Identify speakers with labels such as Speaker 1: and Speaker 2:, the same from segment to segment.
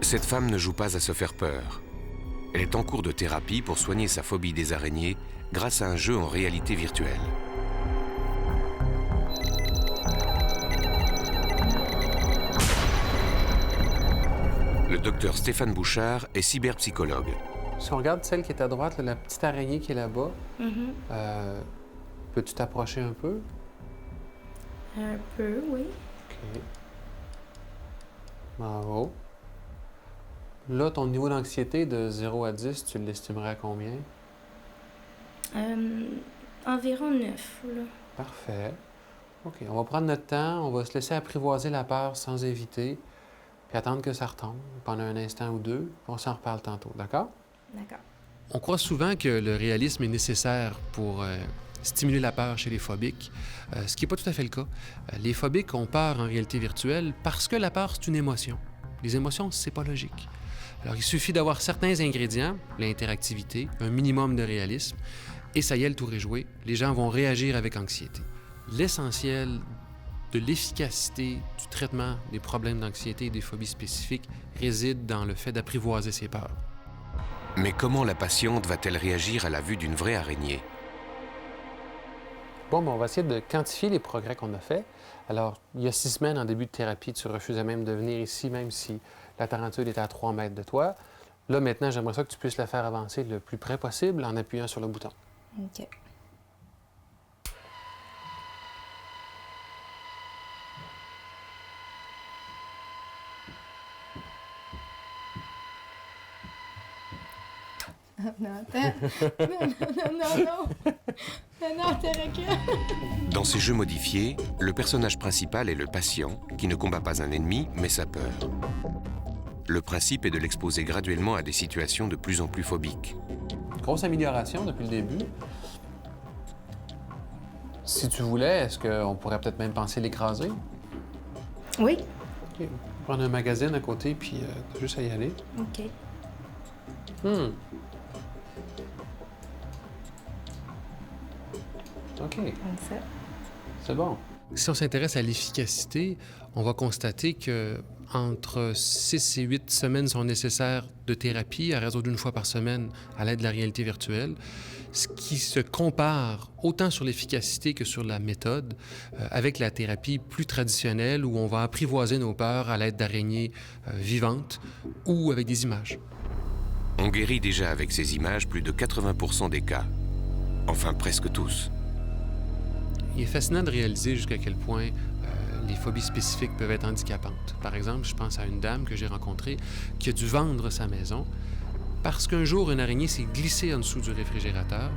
Speaker 1: Cette femme ne joue pas à se faire peur. Elle est en cours de thérapie pour soigner sa phobie des araignées grâce à un jeu en réalité virtuelle. Le docteur Stéphane Bouchard est cyberpsychologue.
Speaker 2: Si on regarde celle qui est à droite, là, la petite araignée qui est là-bas, peux-tu t'approcher un peu?
Speaker 3: Un peu, oui.
Speaker 2: OK. Bravo. Là, ton niveau d'anxiété de 0 à 10, tu l'estimerais à combien?
Speaker 3: Environ 9, là.
Speaker 2: Parfait. OK, on va prendre notre temps, on va se laisser apprivoiser la peur sans éviter, puis attendre que ça retombe pendant un instant ou deux, puis on s'en reparle tantôt, d'accord?
Speaker 3: D'accord.
Speaker 2: On croit souvent que le réalisme est nécessaire pour stimuler la peur chez les phobiques, ce qui n'est pas tout à fait le cas. Les phobiques ont peur en réalité virtuelle parce que la peur, c'est une émotion. Les émotions, c'est pas logique. Alors, il suffit d'avoir certains ingrédients, l'interactivité, un minimum de réalisme, et ça y est, le tour est joué. Les gens vont réagir avec anxiété. L'essentiel de l'efficacité du traitement des problèmes d'anxiété et des phobies spécifiques réside dans le fait d'apprivoiser ses peurs.
Speaker 1: Mais comment la patiente va-t-elle réagir à la vue d'une vraie araignée?
Speaker 2: Bon, ben, on va essayer de quantifier les progrès qu'on a faits. Alors, il y a 6 semaines, en début de thérapie, tu refusais même de venir ici, même si la tarentule était à 3 mètres de toi. Là, maintenant, j'aimerais ça que tu puisses la faire avancer le plus près possible en appuyant sur le bouton.
Speaker 3: OK. Non, attends. Non, t'es recul.
Speaker 1: Dans ces jeux modifiés, le personnage principal est le patient, qui ne combat pas un ennemi, mais sa peur. Le principe est de l'exposer graduellement à des situations de plus en plus phobiques.
Speaker 2: Grosse amélioration depuis le début. Si tu voulais, est-ce qu'on pourrait peut-être même penser l'écraser?
Speaker 3: Oui.
Speaker 2: OK. Prendre un magazine à côté, puis juste à y aller.
Speaker 3: OK.
Speaker 2: OK.
Speaker 3: Comme ça.
Speaker 2: C'est bon. Si on s'intéresse à l'efficacité, on va constater que entre 6 et 8 semaines sont nécessaires de thérapie à raison d'une fois par semaine à l'aide de la réalité virtuelle, ce qui se compare autant sur l'efficacité que sur la méthode avec la thérapie plus traditionnelle où on va apprivoiser nos peurs à l'aide d'araignées vivantes ou avec des images.
Speaker 1: On guérit déjà avec ces images plus de 80% des cas. Enfin, presque tous.
Speaker 2: Il est fascinant de réaliser jusqu'à quel point les phobies spécifiques peuvent être handicapantes. Par exemple, je pense à une dame que j'ai rencontrée qui a dû vendre sa maison parce qu'un jour, une araignée s'est glissée en dessous du réfrigérateur.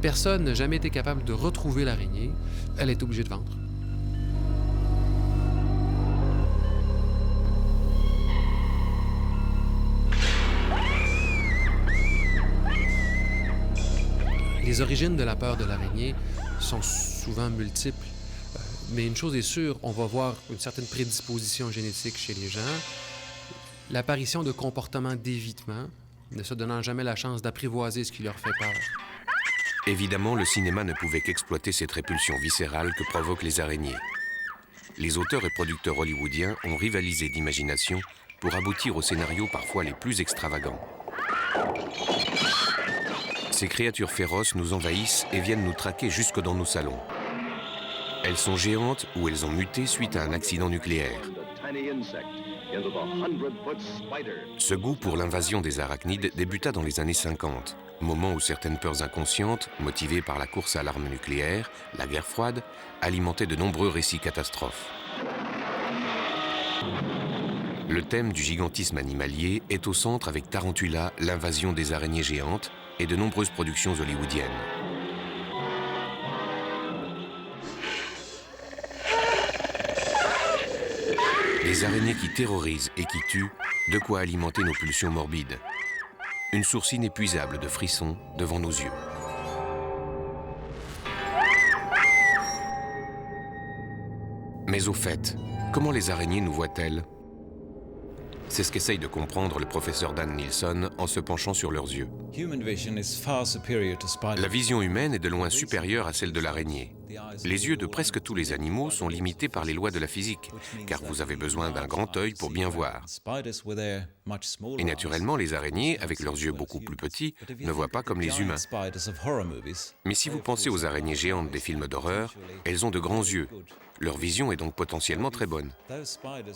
Speaker 2: Personne n'a jamais été capable de retrouver l'araignée. Elle est obligée de vendre. Les origines de la peur de l'araignée sont souvent multiples. Mais une chose est sûre, on va voir une certaine prédisposition génétique chez les gens, l'apparition de comportements d'évitement, ne se donnant jamais la chance d'apprivoiser ce qui leur fait peur.
Speaker 1: Évidemment, le cinéma ne pouvait qu'exploiter cette répulsion viscérale que provoquent les araignées. Les auteurs et producteurs hollywoodiens ont rivalisé d'imagination pour aboutir aux scénarios parfois les plus extravagants. Ces créatures féroces nous envahissent et viennent nous traquer jusque dans nos salons. Elles sont géantes ou elles ont muté suite à un accident nucléaire. Ce goût pour l'invasion des arachnides débuta dans les années 50, moment où certaines peurs inconscientes, motivées par la course à l'arme nucléaire, la guerre froide, alimentaient de nombreux récits catastrophes. Le thème du gigantisme animalier est au centre avec Tarantula, l'invasion des araignées géantes et de nombreuses productions hollywoodiennes. Des araignées qui terrorisent et qui tuent, de quoi alimenter nos pulsions morbides. Une source inépuisable de frissons devant nos yeux. Mais au fait, comment les araignées nous voient-elles? C'est ce qu'essaye de comprendre le professeur Dan Nilsson en se penchant sur leurs yeux. La vision humaine est de loin supérieure à celle de l'araignée. Les yeux de presque tous les animaux sont limités par les lois de la physique, car vous avez besoin d'un grand œil pour bien voir. Et naturellement, les araignées, avec leurs yeux beaucoup plus petits, ne voient pas comme les humains. Mais si vous pensez aux araignées géantes des films d'horreur, elles ont de grands yeux. Leur vision est donc potentiellement très bonne.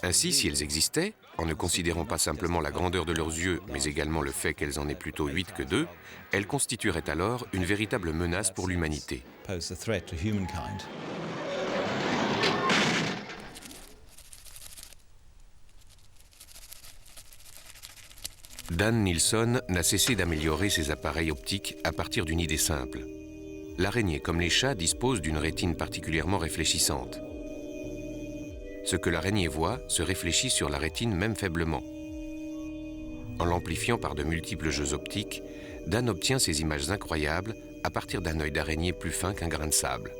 Speaker 1: Ainsi, si elles existaient, en ne considérant pas simplement la grandeur de leurs yeux, mais également le fait qu'elles en aient plutôt 8 que 2, elles constitueraient alors une véritable menace pour l'humanité. Dan Nilsson n'a cessé d'améliorer ses appareils optiques à partir d'une idée simple. L'araignée, comme les chats, dispose d'une rétine particulièrement réfléchissante. Ce que l'araignée voit se réfléchit sur la rétine même faiblement. En l'amplifiant par de multiples jeux optiques, Dan obtient ces images incroyables à partir d'un œil d'araignée plus fin qu'un grain de sable.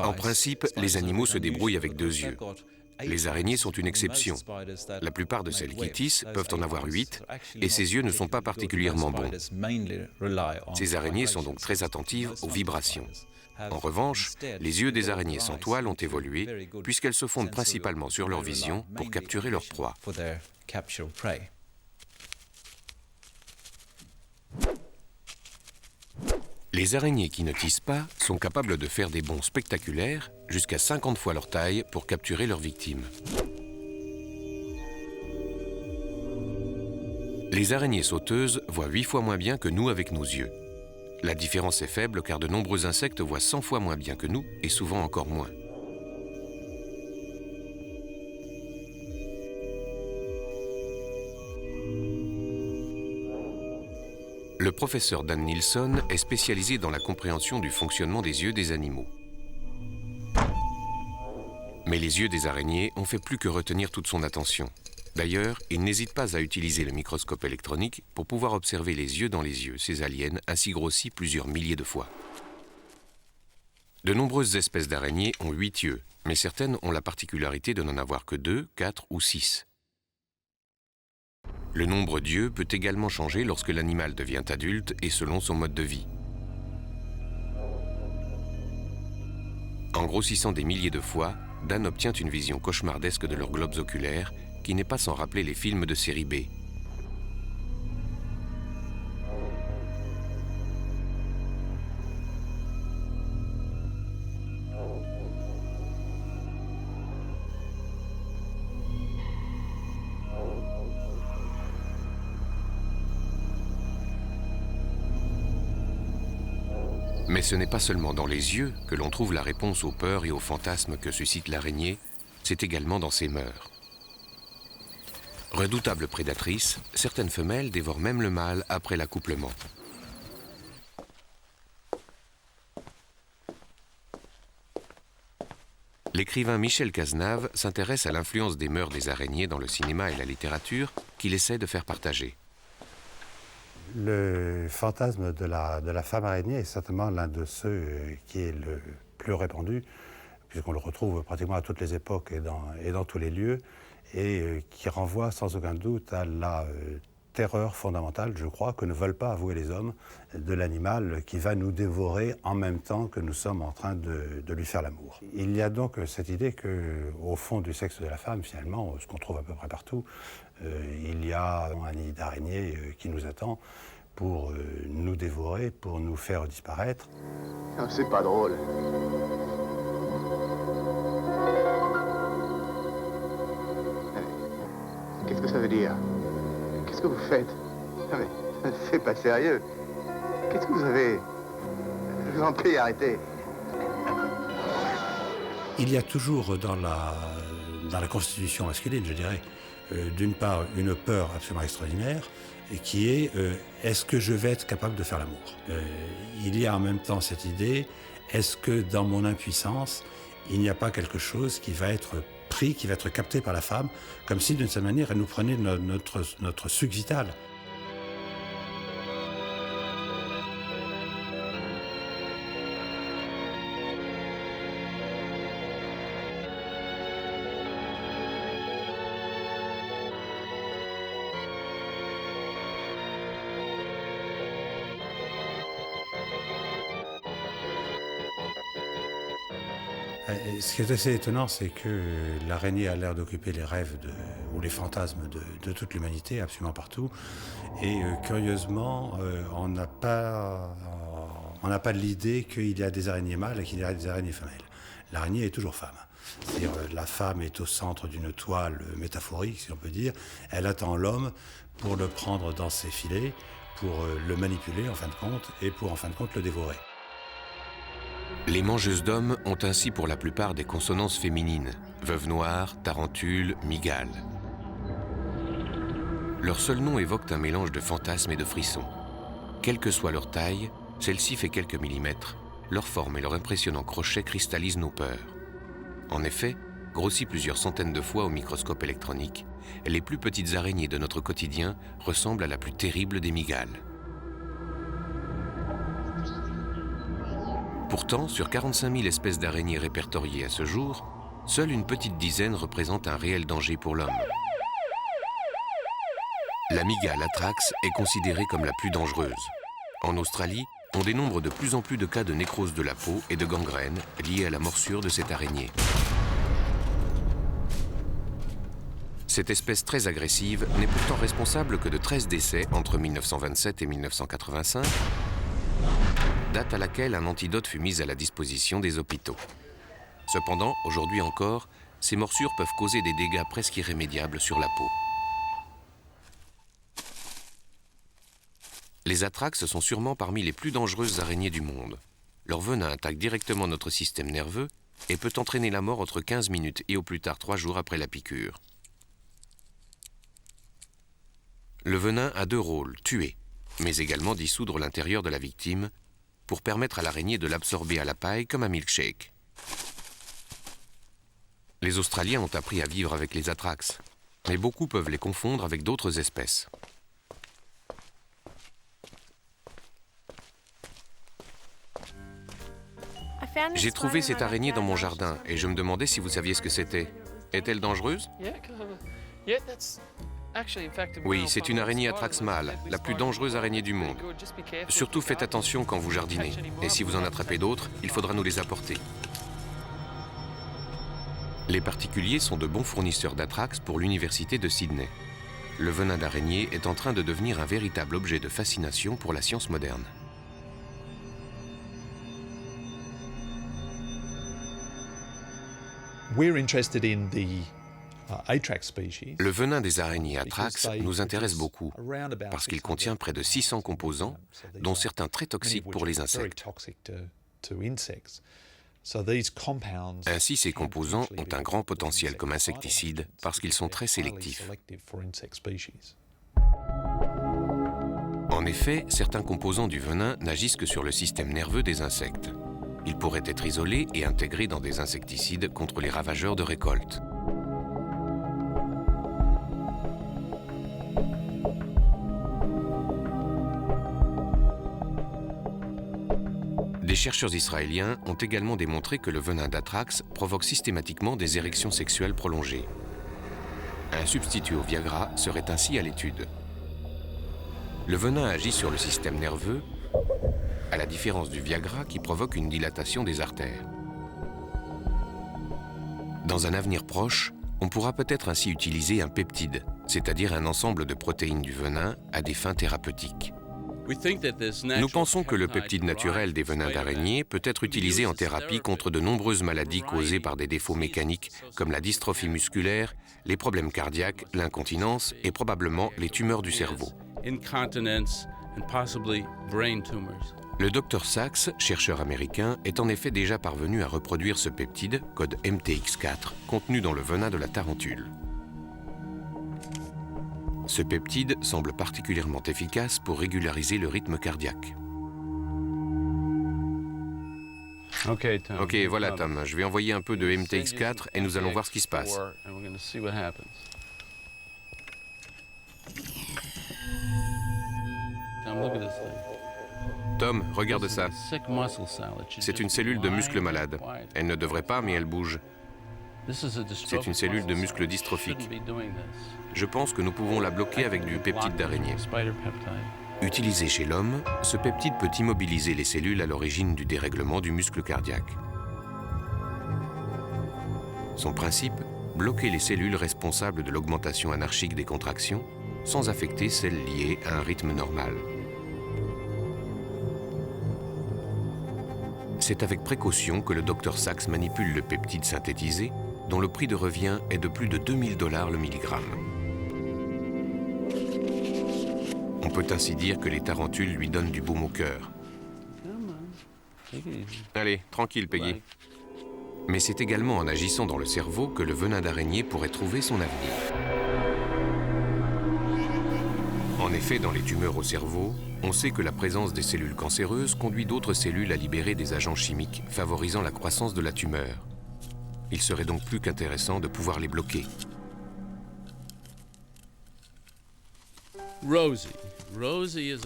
Speaker 1: En principe, les animaux se débrouillent avec 2 yeux. Les araignées sont une exception. La plupart de celles qui tissent peuvent en avoir 8, et ces yeux ne sont pas particulièrement bons. Ces araignées sont donc très attentives aux vibrations. En revanche, les yeux des araignées sans toile ont évolué, puisqu'elles se fondent principalement sur leur vision pour capturer leur proie. Les araignées qui ne tissent pas sont capables de faire des bonds spectaculaires, jusqu'à 50 fois leur taille, pour capturer leurs victimes. Les araignées sauteuses voient 8 fois moins bien que nous avec nos yeux. La différence est faible car de nombreux insectes voient 100 fois moins bien que nous et souvent encore moins. Le professeur Dan Nilsson est spécialisé dans la compréhension du fonctionnement des yeux des animaux. Mais les yeux des araignées ont fait plus que retenir toute son attention. D'ailleurs, il n'hésite pas à utiliser le microscope électronique pour pouvoir observer les yeux dans les yeux, ces aliens ainsi grossis plusieurs milliers de fois. De nombreuses espèces d'araignées ont 8 yeux, mais certaines ont la particularité de n'en avoir que 2, 4 ou 6. Le nombre d'yeux peut également changer lorsque l'animal devient adulte et selon son mode de vie. En grossissant des milliers de fois, Dan obtient une vision cauchemardesque de leurs globes oculaires, qui n'est pas sans rappeler les films de série B. Mais ce n'est pas seulement dans les yeux que l'on trouve la réponse aux peurs et aux fantasmes que suscite l'araignée, c'est également dans ses mœurs. Redoutable prédatrice, certaines femelles dévorent même le mâle après l'accouplement. L'écrivain Michel Cazenave s'intéresse à l'influence des mœurs des araignées dans le cinéma et la littérature qu'il essaie de faire partager.
Speaker 4: Le fantasme de la femme araignée est certainement l'un de ceux qui est le plus répandu, puisqu'on le retrouve pratiquement à toutes les époques et dans tous les lieux, et qui renvoie sans aucun doute à la terreur fondamentale, je crois, que ne veulent pas avouer les hommes, de l'animal qui va nous dévorer en même temps que nous sommes en train de lui faire l'amour. Il y a donc cette idée qu'au fond du sexe de la femme, finalement, ce qu'on trouve à peu près partout, il y a un nid d'araignée qui nous attend pour nous dévorer, pour nous faire disparaître.
Speaker 5: Ah, c'est pas drôle. Qu'est-ce que ça veut dire? Qu'est-ce que vous faites? Ah, mais c'est pas sérieux. Qu'est-ce que vous avez? Je vous en prie, arrêtez.
Speaker 4: Il y a toujours dans la constitution masculine, je dirais, d'une part une peur absolument extraordinaire, et qui est est-ce que je vais être capable de faire l'amour? Il y a en même temps cette idée, est-ce que dans mon impuissance, il n'y a pas quelque chose qui va être pris, qui va être capté par la femme, comme si d'une certaine manière elle nous prenait notre suc vital. Ce qui est assez étonnant, c'est que l'araignée a l'air d'occuper les rêves ou les fantasmes de toute l'humanité, absolument partout. Et curieusement, on n'a pas l'idée qu'il y a des araignées mâles et qu'il y a des araignées femelles. L'araignée est toujours femme. C'est-à-dire la femme est au centre d'une toile métaphorique, si on peut dire. Elle attend l'homme pour le prendre dans ses filets, pour le manipuler en fin de compte, et pour en fin de compte le dévorer.
Speaker 1: Les mangeuses d'hommes ont ainsi pour la plupart des consonances féminines, veuve noire, tarentule, mygale. Leur seul nom évoque un mélange de fantasmes et de frissons. Quelle que soit leur taille, celle-ci fait quelques millimètres, leur forme et leur impressionnant crochet cristallisent nos peurs. En effet, grossies plusieurs centaines de fois au microscope électronique, les plus petites araignées de notre quotidien ressemblent à la plus terrible des mygales. Pourtant, sur 45 000 espèces d'araignées répertoriées à ce jour, seule une petite dizaine représente un réel danger pour l'homme. La mygale atrax est considérée comme la plus dangereuse. En Australie, on dénombre de plus en plus de cas de nécrose de la peau et de gangrène liés à la morsure de cette araignée. Cette espèce très agressive n'est pourtant responsable que de 13 décès entre 1927 et 1985, date à laquelle un antidote fut mis à la disposition des hôpitaux. Cependant, aujourd'hui encore, ces morsures peuvent causer des dégâts presque irrémédiables sur la peau. Les atrax sont sûrement parmi les plus dangereuses araignées du monde. Leur venin attaque directement notre système nerveux et peut entraîner la mort entre 15 minutes et au plus tard 3 jours après la piqûre. Le venin a 2 rôles, tuer, mais également dissoudre l'intérieur de la victime pour permettre à l'araignée de l'absorber à la paille comme un milkshake. Les Australiens ont appris à vivre avec les atrax, mais beaucoup peuvent les confondre avec d'autres espèces. J'ai trouvé cette araignée dans mon jardin et je me demandais si vous saviez ce que c'était. Est-elle dangereuse? Oui, c'est une araignée atrax mâle, la plus dangereuse araignée du monde. Surtout faites attention quand vous jardinez. Et si vous en attrapez d'autres, il faudra nous les apporter. Les particuliers sont de bons fournisseurs d'atrax pour l'université de Sydney. Le venin d'araignée est en train de devenir un véritable objet de fascination pour la science moderne. Le venin des araignées atrax nous intéresse beaucoup parce qu'il contient près de 600 composants, dont certains très toxiques pour les insectes. Ainsi, ces composants ont un grand potentiel comme insecticides parce qu'ils sont très sélectifs. En effet, certains composants du venin n'agissent que sur le système nerveux des insectes. Ils pourraient être isolés et intégrés dans des insecticides contre les ravageurs de récolte. Des chercheurs israéliens ont également démontré que le venin d'atrax provoque systématiquement des érections sexuelles prolongées. Un substitut au Viagra serait ainsi à l'étude. Le venin agit sur le système nerveux, à la différence du Viagra qui provoque une dilatation des artères. Dans un avenir proche, on pourra peut-être ainsi utiliser un peptide, c'est-à-dire un ensemble de protéines du venin à des fins thérapeutiques. Nous pensons que le peptide naturel des venins d'araignée peut être utilisé en thérapie contre de nombreuses maladies causées par des défauts mécaniques comme la dystrophie musculaire, les problèmes cardiaques, l'incontinence et probablement les tumeurs du cerveau. Le Dr Sachs, chercheur américain, est en effet déjà parvenu à reproduire ce peptide, code MTX4, contenu dans le venin de la tarentule. Ce peptide semble particulièrement efficace pour régulariser le rythme cardiaque. Ok, voilà Tom, je vais envoyer un peu de MTX4 et nous allons voir ce qui se passe. Tom, regarde ça. C'est une cellule de muscle malade. Elle ne devrait pas, mais elle bouge. C'est une cellule de muscle dystrophique. Je pense que nous pouvons la bloquer avec du peptide d'araignée. Utilisé chez l'homme, ce peptide peut immobiliser les cellules à l'origine du dérèglement du muscle cardiaque. Son principe, bloquer les cellules responsables de l'augmentation anarchique des contractions sans affecter celles liées à un rythme normal. C'est avec précaution que le Dr Sachs manipule le peptide synthétisé, dont le prix de revient est de plus de 2000 $ le milligramme. On peut ainsi dire que les tarentules lui donnent du baume au cœur. Allez, tranquille, Peggy. Mais c'est également en agissant dans le cerveau que le venin d'araignée pourrait trouver son avenir. En effet, dans les tumeurs au cerveau, on sait que la présence des cellules cancéreuses conduit d'autres cellules à libérer des agents chimiques favorisant la croissance de la tumeur. Il serait donc plus qu'intéressant de pouvoir les bloquer.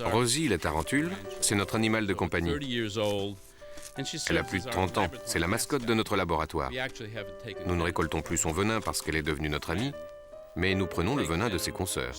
Speaker 1: Rosie, la tarentule, c'est notre animal de compagnie. Elle a plus de 30 ans, c'est la mascotte de notre laboratoire. Nous ne récoltons plus son venin parce qu'elle est devenue notre amie, mais nous prenons le venin de ses consoeurs.